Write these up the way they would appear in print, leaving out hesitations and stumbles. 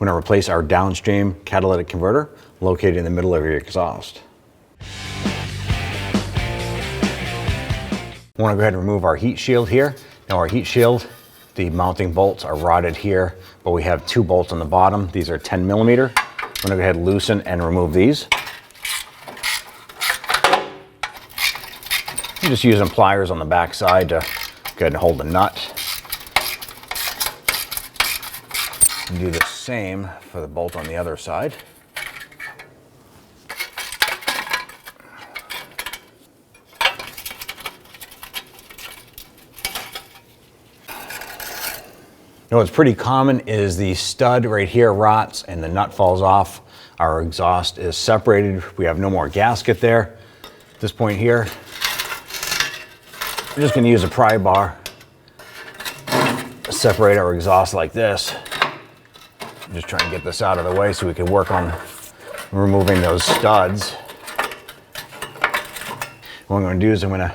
We're going to replace our downstream catalytic converter located in the middle of your exhaust. We want to go ahead and remove our heat shield here. Now our heat shield, the mounting bolts are rotted here, but we have 2 bolts on the bottom. These are 10 millimeter. I'm going to go ahead and loosen and remove these. I'm just using pliers on the back side to go ahead and hold the nut. And do the same for the bolt on the other side. Now what's pretty common is the stud right here rots and the nut falls off. Our exhaust is separated. We have no more gasket there. At this point here, we're just going to use a pry bar to separate our exhaust like this. Just trying to get this out of the way so we can work on removing those studs. What I'm going to do is I'm going to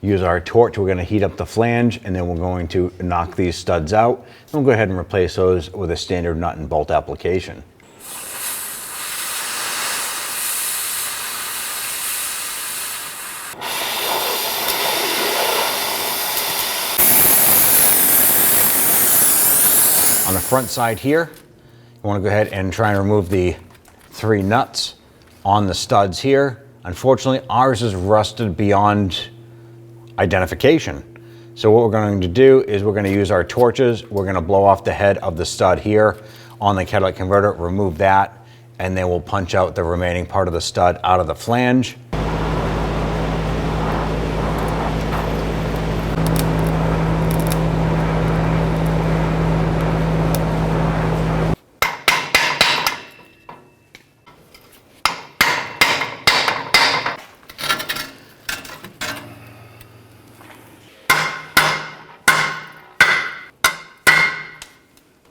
use our torch. We're going to heat up the flange and then we're going to knock these studs out. And we'll go ahead and replace those with a standard nut and bolt application. On the front side here, you want to go ahead and try and remove the 3 nuts on the studs here. Unfortunately, ours is rusted beyond identification. So what we're going to do is we're going to use our torches. We're going to blow off the head of the stud here on the catalytic converter, remove that, and then we'll punch out the remaining part of the stud out of the flange.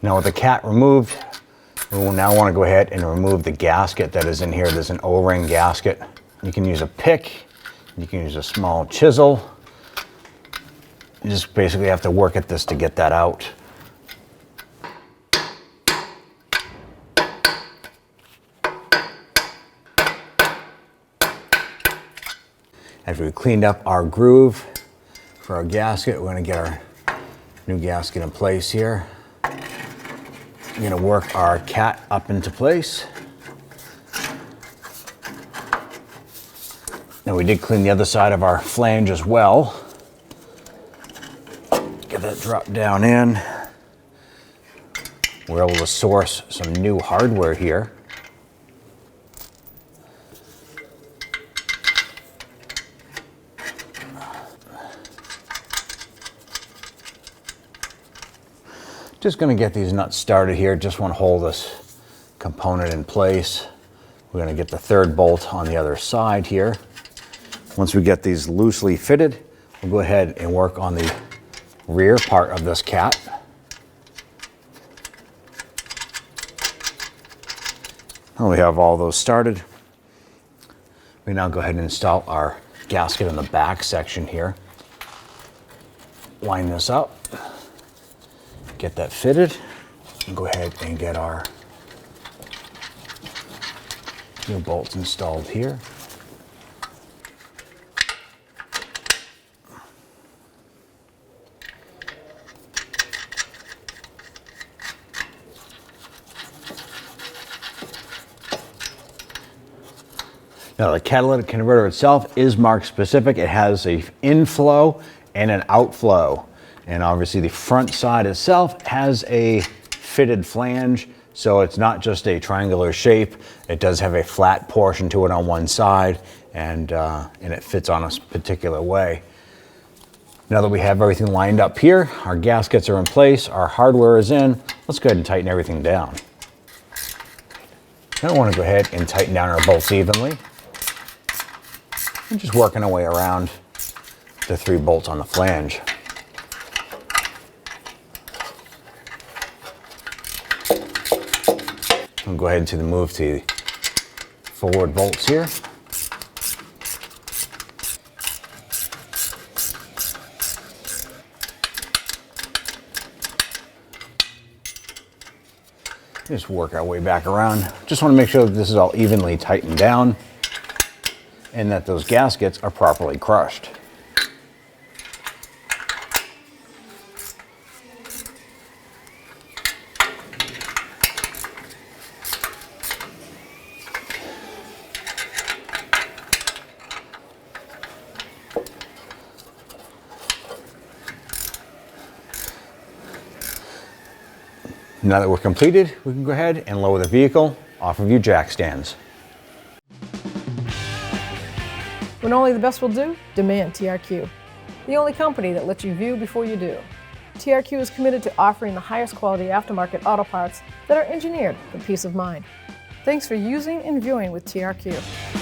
Now with the cat removed, we will now want to go ahead and remove the gasket that is in here. There's an O-ring gasket. You can use a pick, you can use a small chisel. You just basically have to work at this to get that out. After we cleaned up our groove for our gasket, we're going to get our new gasket in place here. We're going to work our cat up into place. Now we did clean the other side of our flange as well. Get that drop down in. We're able to source some new hardware here. Just going to get these nuts started here. Just want to hold this component in place. We're going to get the 3rd bolt on the other side here. Once we get these loosely fitted, we'll go ahead and work on the rear part of this cat. Now we have all those started. We now go ahead and install our gasket in the back section here. Line this up. Get that fitted, and go ahead and get our new bolts installed here. Now the catalytic converter itself is mark specific. It has an inflow and an outflow. And obviously the front side itself has a fitted flange, so it's not just a triangular shape. It does have a flat portion to it on one side, and it fits on a particular way. Now that we have everything lined up here, our gaskets are in place, our hardware is in, let's go ahead and tighten everything down. Now we want to go ahead and tighten down our bolts evenly. And just working our way around the 3 bolts on the flange. We'll go ahead and move to the forward bolts here. Just work our way back around. Just want to make sure that this is all evenly tightened down and that those gaskets are properly crushed. Now that we're completed, we can go ahead and lower the vehicle off of your jack stands. When only the best will do, demand TRQ. The only company that lets you view before you do. TRQ is committed to offering the highest quality aftermarket auto parts that are engineered for peace of mind. Thanks for using and viewing with TRQ.